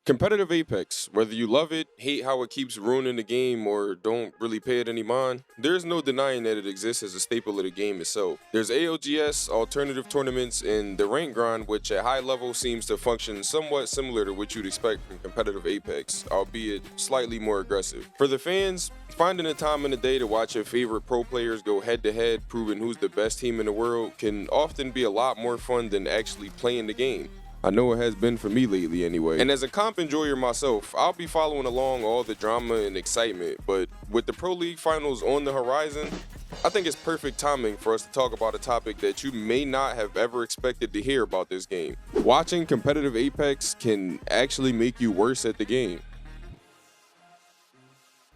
Competitive Apex, whether you love it, hate how it keeps ruining the game, or don't really pay it any mind, there's no denying that it exists as a staple of the game itself. There's ALGS, alternative tournaments, and the rank grind, which at high level seems to function somewhat similar to what you'd expect from competitive Apex, albeit slightly more aggressive. For the fans, finding a time in the day to watch your favorite pro players go head to head, proving who's the best team in the world, can often be a lot more fun than actually playing the game. I know it has been for me lately anyway. And as a comp enjoyer myself, I'll be following along all the drama and excitement, but with the Pro League finals on the horizon, I think it's perfect timing for us to talk about a topic that you may not have ever expected to hear about this game. Watching competitive Apex can actually make you worse at the game.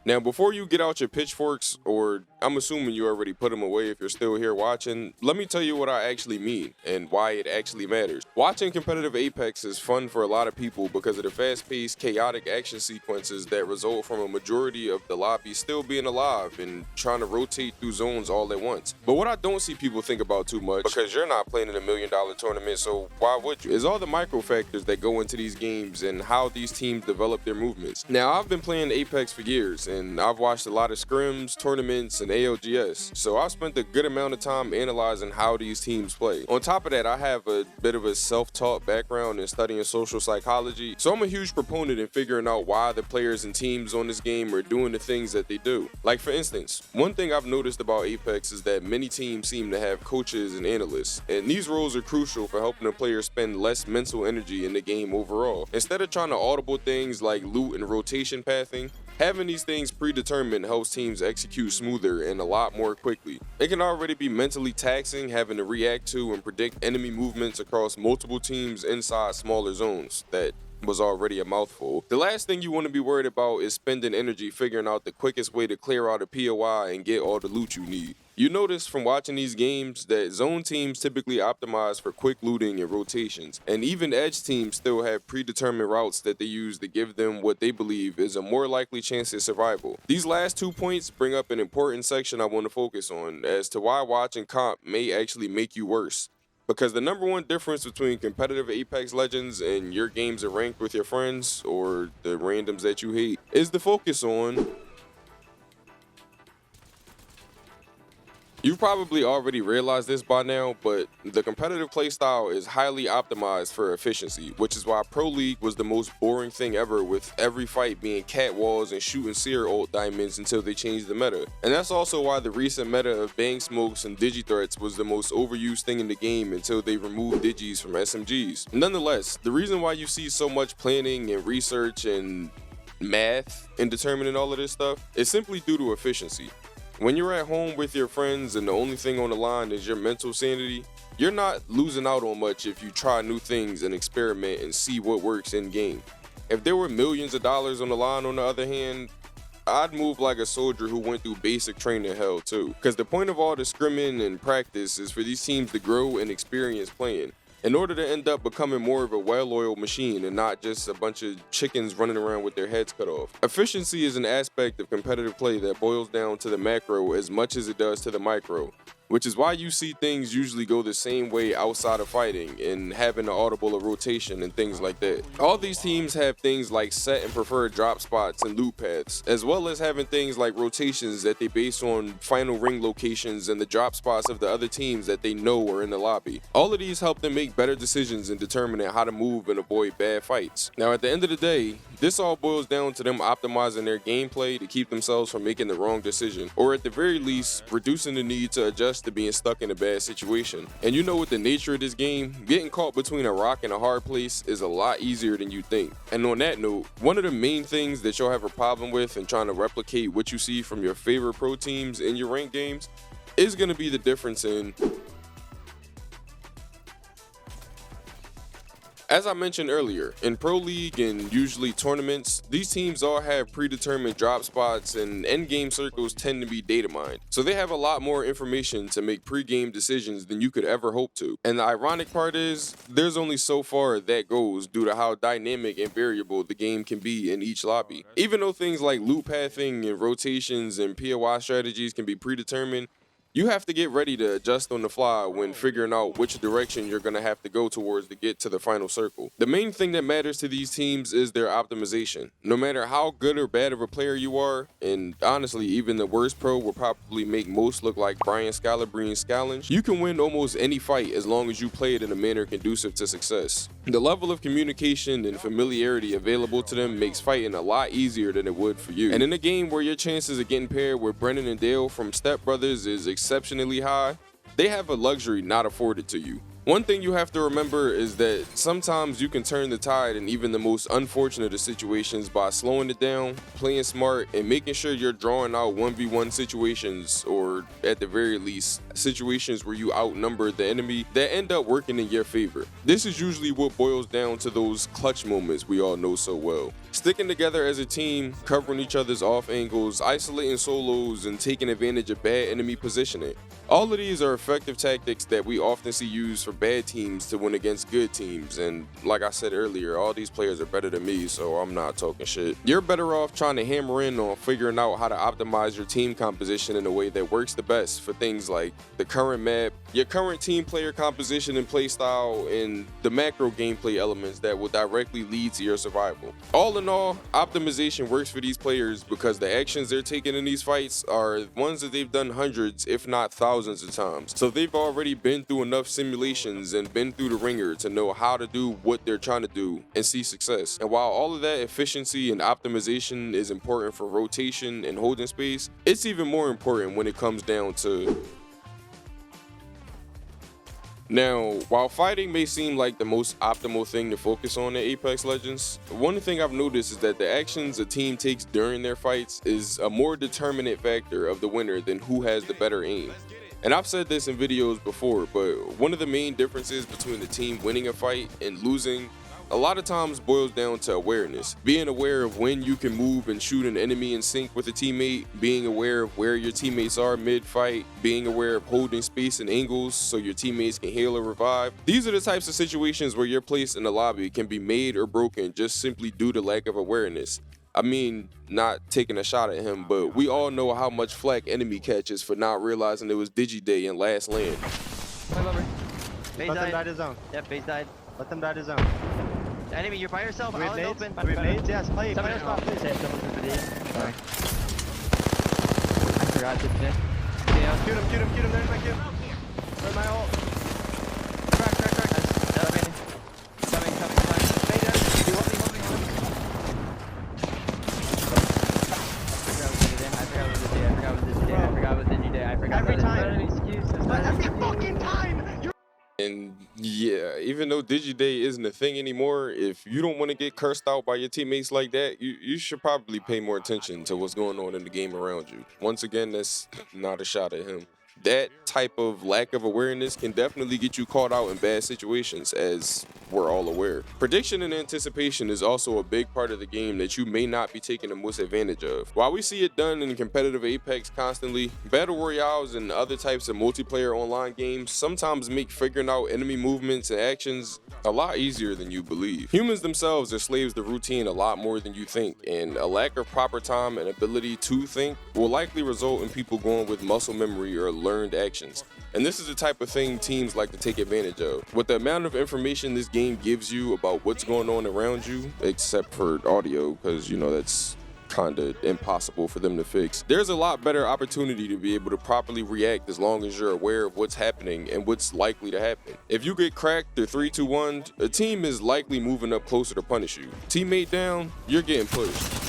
Now, before you get out your pitchforks, or I'm assuming you already put them away if you're still here watching, let me tell you what I actually mean and why it actually matters. Watching competitive Apex is fun for a lot of people because of the fast-paced, chaotic action sequences that result from a majority of the lobby still being alive and trying to rotate through zones all at once. But what I don't see people think about too much, because you're not playing in $1 million tournament, so why would you, is all the micro factors that go into these games and how these teams develop their movements. Now, I've been playing Apex for years, and I've watched a lot of scrims, tournaments, and ALGS, so I've spent a good amount of time analyzing how these teams play. On top of that, I have a bit of a self-taught background in studying social psychology, so I'm a huge proponent in figuring out why the players and teams on this game are doing the things that they do. Like, for instance, one thing I've noticed about Apex is that many teams seem to have coaches and analysts, and these roles are crucial for helping the players spend less mental energy in the game overall. Instead of trying to audible things like loot and rotation pathing, having these things predetermined helps teams execute smoother and a lot more quickly. It can already be mentally taxing having to react to and predict enemy movements across multiple teams inside smaller zones. That was already a mouthful. The last thing you want to be worried about is spending energy figuring out the quickest way to clear out a POI and get all the loot you need. You notice from watching these games that zone teams typically optimize for quick looting and rotations, and even edge teams still have predetermined routes that they use to give them what they believe is a more likely chance at survival. These last 2 points bring up an important section I want to focus on as to why watching comp may actually make you worse. Because the number one difference between competitive Apex Legends and your games are ranked with your friends, or the randoms that you hate, is the focus on. You've probably already realized this by now, but the competitive playstyle is highly optimized for efficiency, which is why Pro League was the most boring thing ever, with every fight being cat walls and shooting seer ult diamonds until they changed the meta. And that's also why the recent meta of bang smokes and digi threats was the most overused thing in the game until they removed digis from SMGs. Nonetheless, the reason why you see so much planning and research and math in determining all of this stuff is simply due to efficiency. When you're at home with your friends and the only thing on the line is your mental sanity, you're not losing out on much if you try new things and experiment and see what works in game. If there were millions of dollars on the line, on the other hand, I'd move like a soldier who went through basic training hell too. Because the point of all the scrimming and practice is for these teams to grow and experience playing, in order to end up becoming more of a well-oiled machine and not just a bunch of chickens running around with their heads cut off. Efficiency is an aspect of competitive play that boils down to the macro as much as it does to the micro, which is why you see things usually go the same way outside of fighting and having the audible of rotation and things like that. All these teams have things like set and preferred drop spots and loot paths, as well as having things like rotations that they base on final ring locations and the drop spots of the other teams that they know are in the lobby. All of these help them make better decisions in determining how to move and avoid bad fights. Now, at the end of the day, this all boils down to them optimizing their gameplay to keep themselves from making the wrong decision, or at the very least, reducing the need to adjust to being stuck in a bad situation. And you know, with the nature of this game, getting caught between a rock and a hard place is a lot easier than you think. And on that note, one of the main things that you'll have a problem with in trying to replicate what you see from your favorite pro teams in your ranked games is going to be the difference in. As I mentioned earlier, in Pro League and usually tournaments, these teams all have predetermined drop spots and endgame circles tend to be data mined. So they have a lot more information to make pre-game decisions than you could ever hope to. And the ironic part is, there's only so far that goes due to how dynamic and variable the game can be in each lobby. Even though things like loot pathing and rotations and POI strategies can be predetermined, You have to get ready to adjust on the fly when figuring out which direction you're going to have to go towards to get to the final circle. The main thing that matters to these teams is their optimization. No matter how good or bad of a player you are, and honestly, even the worst pro will probably make most look like Brian Scalabrine Scallenge, you can win almost any fight as long as you play it in a manner conducive to success. The level of communication and familiarity available to them makes fighting a lot easier than it would for you. And in a game where your chances of getting paired with Brennan and Dale from Step Brothers is exceptionally high, they have a luxury not afforded to you. One thing you have to remember is that sometimes you can turn the tide in even the most unfortunate of situations by slowing it down, playing smart, and making sure you're drawing out 1v1 situations, or at the very least, situations where you outnumber the enemy that end up working in your favor. This is usually what boils down to those clutch moments we all know so well. Sticking together as a team, covering each other's off angles, isolating solos, and taking advantage of bad enemy positioning. All of these are effective tactics that we often see used for bad teams to win against good teams, and like I said earlier, all these players are better than me, so I'm not talking shit. You're better off trying to hammer in on figuring out how to optimize your team composition in a way that works the best for things like the current map, your current team player composition and playstyle, and the macro gameplay elements that will directly lead to your survival. All in all, optimization works for these players because the actions they're taking in these fights are ones that they've done hundreds, if not thousands of times. So they've already been through enough simulations and been through the ringer to know how to do what they're trying to do and see success. And while all of that efficiency and optimization is important for rotation and holding space, it's even more important when it comes down to... Now, while fighting may seem like the most optimal thing to focus on in Apex Legends, one thing I've noticed is that the actions a team takes during their fights is a more determinate factor of the winner than who has the better aim. And I've said this in videos before, but one of the main differences between the team winning a fight and losing a lot of times boils down to awareness. Being aware of when you can move and shoot an enemy in sync with a teammate, being aware of where your teammates are mid-fight, being aware of holding space and angles so your teammates can heal or revive. These are the types of situations where your place in the lobby can be made or broken just simply due to lack of awareness. I mean, not taking a shot at him, but we all know how much flack enemy catches for not realizing it was Digi Day in last land. Base Let them die died. to zone. Yep, base died. Let them die to zone. Enemy, you're by yourself. Do we I'll have open. nades? Do we have nades? Yes, play. Somebody else spot, please. Sorry. I forgot to pick. Shoot him. There's my cue. There's my ult. Crack. Elevating. Coming. Hey, Dennis. You want me? I forgot what Digi Day. Every time. Excuses. Every fucking time. And yeah, even though Digiday isn't a thing anymore, if you don't want to get cursed out by your teammates like that, you should probably pay more attention to what's going on in the game around you. Once again, that's not a shot at him. That type of lack of awareness can definitely get you caught out in bad situations, as we're all aware. Prediction and anticipation is also a big part of the game that you may not be taking the most advantage of. While we see it done in competitive Apex constantly, battle royales and other types of multiplayer online games sometimes make figuring out enemy movements and actions a lot easier than you believe. Humans themselves are slaves to routine a lot more than you think, and a lack of proper time and ability to think will likely result in people going with muscle memory or learned actions. And this is the type of thing teams like to take advantage of. With the amount of information this game gives you about what's going on around you, except for audio, because you know that's kinda impossible for them to fix, there's a lot better opportunity to be able to properly react as long as you're aware of what's happening and what's likely to happen. If you get cracked or 3-2-1, a team is likely moving up closer to punish you. Teammate down, you're getting pushed.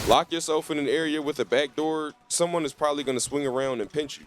Lock yourself in an area with a back door, someone is probably going to swing around and pinch you.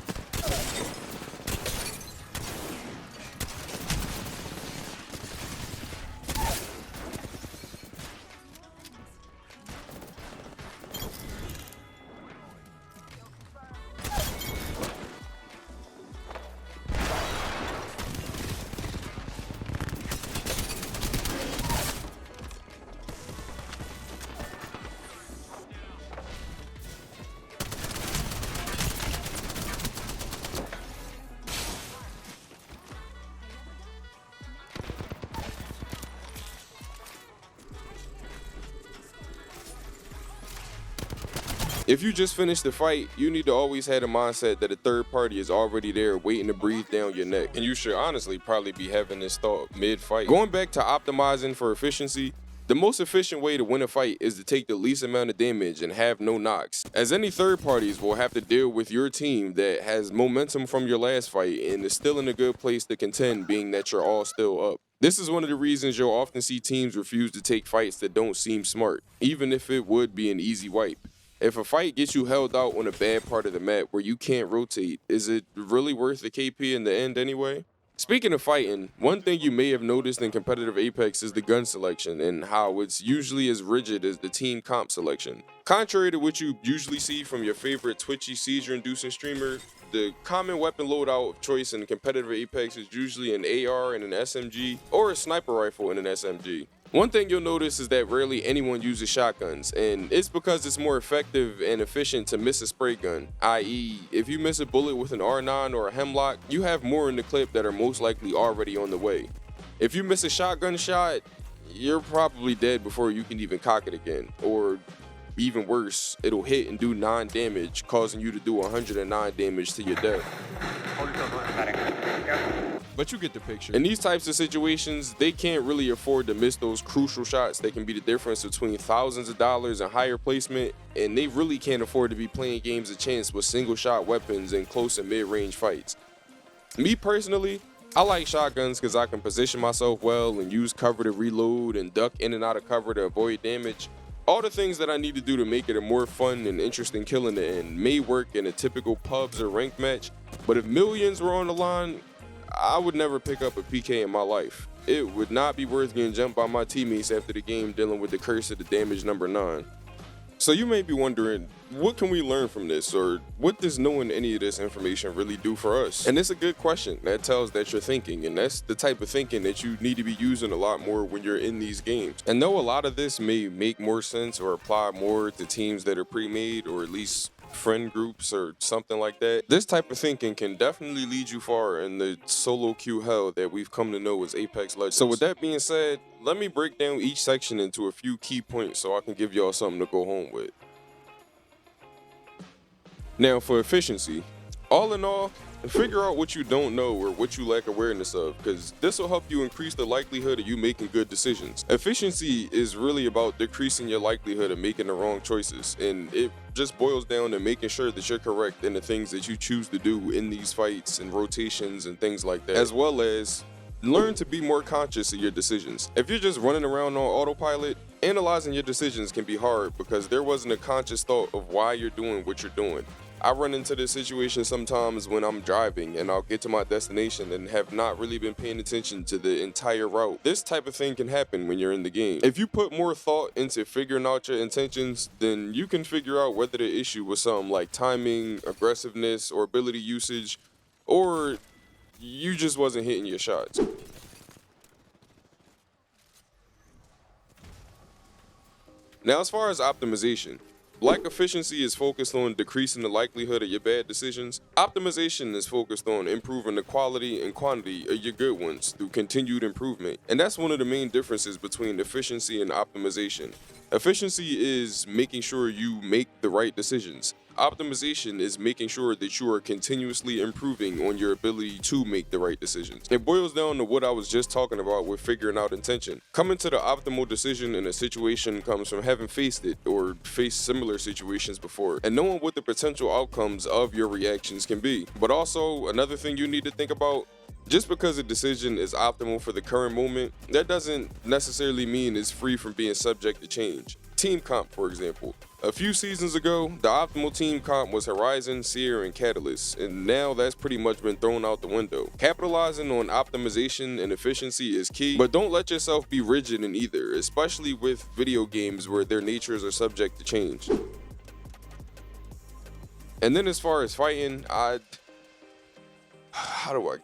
If you just finished the fight, you need to always have a mindset that a third party is already there waiting to breathe down your neck. And you should honestly probably be having this thought mid-fight. Going back to optimizing for efficiency, the most efficient way to win a fight is to take the least amount of damage and have no knocks, as any third parties will have to deal with your team that has momentum from your last fight and is still in a good place to contend, being that you're all still up. This is one of the reasons you'll often see teams refuse to take fights that don't seem smart, even if it would be an easy wipe. If a fight gets you held out on a bad part of the map where you can't rotate, is it really worth the KP in the end anyway? Speaking of fighting, one thing you may have noticed in competitive Apex is the gun selection and how it's usually as rigid as the team comp selection. Contrary to what you usually see from your favorite twitchy seizure-inducing streamer, the common weapon loadout of choice in competitive Apex is usually an AR and an SMG, or a sniper rifle and an SMG. One thing you'll notice is that rarely anyone uses shotguns, and it's because it's more effective and efficient to miss a spray gun, i.e. if you miss a bullet with an R9 or a Hemlock, you have more in the clip that are most likely already on the way. If you miss a shotgun shot, you're probably dead before you can even cock it again, or even worse, it'll hit and do 9 damage, causing you to do 109 damage to your death. But you get the picture. In these types of situations, they can't really afford to miss those crucial shots that can be the difference between thousands of dollars and higher placement, and they really can't afford to be playing games of chance with single shot weapons in close and mid-range fights. Me personally, I like shotguns because I can position myself well and use cover to reload and duck in and out of cover to avoid damage. All the things that I need to do to make it a more fun and interesting kill in the end may work in a typical pubs or ranked match, but if millions were on the line, I would never pick up a PK in my life. It would not be worth getting jumped by my teammates after the game dealing with the curse of the damage number 9. So you may be wondering, what can we learn from this, or what does knowing any of this information really do for us? And it's a good question that tells that you're thinking, and that's the type of thinking that you need to be using a lot more when you're in these games. And though a lot of this may make more sense or apply more to teams that are pre-made, or at least friend groups or something like that, this type of thinking can definitely lead you far in the solo queue hell that we've come to know as Apex Legends. So with that being said, let me break down each section into a few key points so I can give y'all something to go home with. Now for efficiency, all in all, figure out what you don't know or what you lack awareness of, because this will help you increase the likelihood of you making good decisions. Efficiency is really about decreasing your likelihood of making the wrong choices, and it just boils down to making sure that you're correct in the things that you choose to do in these fights and rotations and things like that, as well as learn to be more conscious of your decisions. If you're just running around on autopilot, analyzing your decisions can be hard because there wasn't a conscious thought of why you're doing what you're doing. I run into this situation sometimes when I'm driving and I'll get to my destination and have not really been paying attention to the entire route. This type of thing can happen when you're in the game. If you put more thought into figuring out your intentions, then you can figure out whether the issue was something like timing, aggressiveness, or ability usage, or you just wasn't hitting your shots. Now, as far as optimization, like efficiency is focused on decreasing the likelihood of your bad decisions, optimization is focused on improving the quality and quantity of your good ones through continued improvement. And that's one of the main differences between efficiency and optimization. Efficiency is making sure you make the right decisions. Optimization is making sure that you are continuously improving on your ability to make the right decisions. It boils down to what I was just talking about with figuring out intention. Coming to the optimal decision in a situation comes from having faced it or faced similar situations before and knowing what the potential outcomes of your reactions can be. But also, another thing you need to think about, just because a decision is optimal for the current moment, that doesn't necessarily mean it's free from being subject to change. Team comp, for example. A few seasons ago, the optimal team comp was Horizon, Seer, and Catalyst, and now that's pretty much been thrown out the window. Capitalizing on optimization and efficiency is key, but don't let yourself be rigid in either, especially with video games where their natures are subject to change. And then as far as fighting, how do I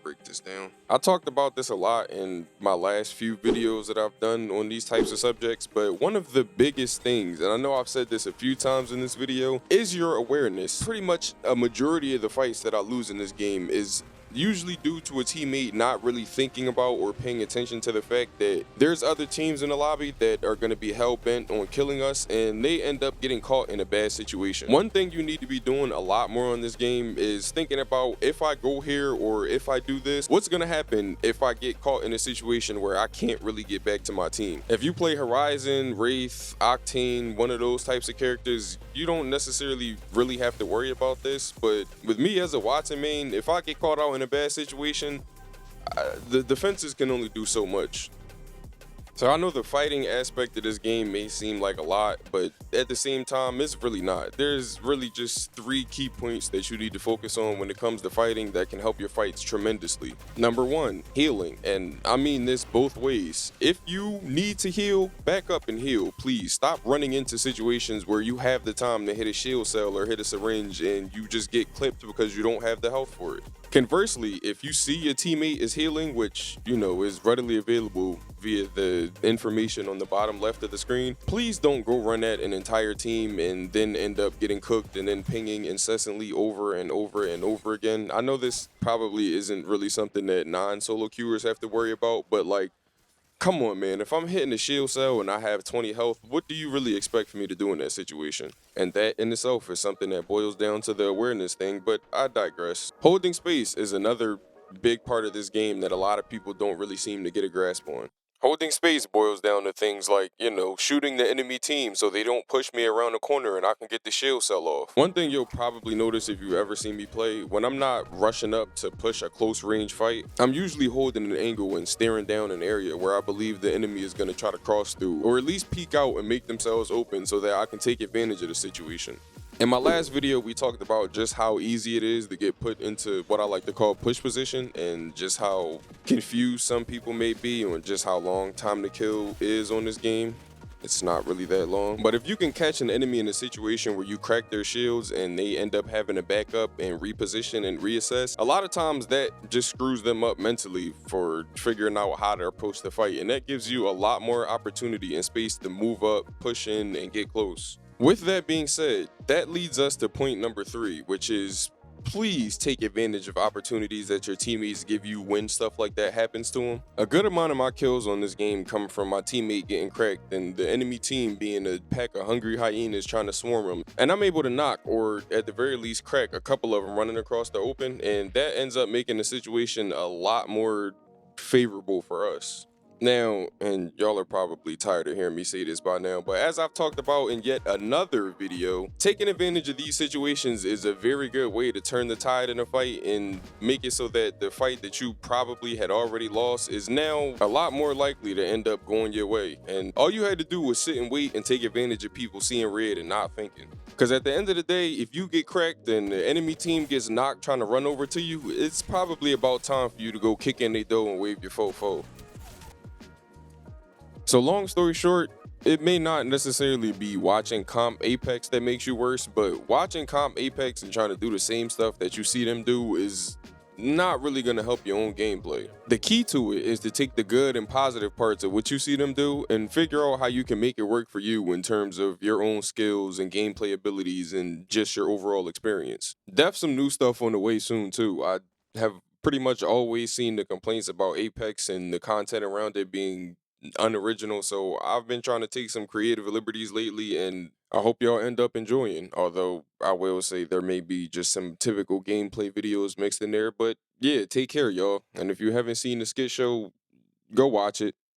break this down? I talked about this a lot in my last few videos that I've done on these types of subjects, but one of the biggest things, and I know I've said this a few times in this video, is your awareness. Pretty much a majority of the fights that I lose in this game is usually due to a teammate not really thinking about or paying attention to the fact that there's other teams in the lobby that are going to be hell-bent on killing us, and they end up getting caught in a bad situation. One thing you need to be doing a lot more on this game is thinking about, if I go here or if I do this, what's going to happen if I get caught in a situation where I can't really get back to my team. If you play Horizon, Wraith, Octane, one of those types of characters, you don't necessarily really have to worry about this, but with me as a Watson main, if I get caught out in a bad situation, the defenses can only do so much. So I know the fighting aspect of this game may seem like a lot, but at the same time, it's really not. There's really just 3 key points that you need to focus on when it comes to fighting that can help your fights tremendously. Number 1, healing, and I mean this both ways. If you need to heal, back up and heal, please. Stop running into situations where you have the time to hit a shield cell or hit a syringe and you just get clipped because you don't have the health for it. Conversely, if you see your teammate is healing, which, you know, is readily available via the information on the bottom left of the screen, please don't go run at an entire team and then end up getting cooked and then pinging incessantly over and over and over again. I know this probably isn't really something that non-solo queuers have to worry about, but like, come on, man. If I'm hitting a shield cell and I have 20 health, what do you really expect for me to do in that situation? And that in itself is something that boils down to the awareness thing, but I digress. Holding space is another big part of this game that a lot of people don't really seem to get a grasp on. Holding space boils down to things like, you know, shooting the enemy team so they don't push me around the corner and I can get the shield cell off. One thing you'll probably notice if you ever see me play, when I'm not rushing up to push a close range fight, I'm usually holding an angle and staring down an area where I believe the enemy is going to try to cross through, or at least peek out and make themselves open so that I can take advantage of the situation. In my last video, we talked about just how easy it is to get put into what I like to call push position, and just how confused some people may be on just how long time to kill is on this game. It's not really that long. But if you can catch an enemy in a situation where you crack their shields and they end up having to back up and reposition and reassess, a lot of times that just screws them up mentally for figuring out how to approach the fight. And that gives you a lot more opportunity and space to move up, push in, and get close. With that being said, that leads us to point number 3, which is, please take advantage of opportunities that your teammates give you when stuff like that happens to them. A good amount of my kills on this game come from my teammate getting cracked and the enemy team being a pack of hungry hyenas trying to swarm them. And I'm able to knock, or at the very least crack, a couple of them running across the open, and that ends up making the situation a lot more favorable for us. Now, and y'all are probably tired of hearing me say this by now, but as I've talked about in yet another video, taking advantage of these situations is a very good way to turn the tide in a fight and make it so that the fight that you probably had already lost is now a lot more likely to end up going your way. And all you had to do was sit and wait and take advantage of people seeing red and not thinking. Because at the end of the day, if you get cracked and the enemy team gets knocked trying to run over to you, it's probably about time for you to go kick in their door and wave your fofo. So long story short, it may not necessarily be watching comp Apex that makes you worse, but watching comp Apex and trying to do the same stuff that you see them do is not really going to help your own gameplay. The key to it is to take the good and positive parts of what you see them do and figure out how you can make it work for you in terms of your own skills and gameplay abilities and just your overall experience. Def some new stuff on the way soon too. I have pretty much always seen the complaints about Apex and the content around it being unoriginal, so I've been trying to take some creative liberties lately, and I hope y'all end up enjoying. Although I will say there may be just some typical gameplay videos mixed in there, but yeah, take care, y'all. And if you haven't seen the skit show, go watch it.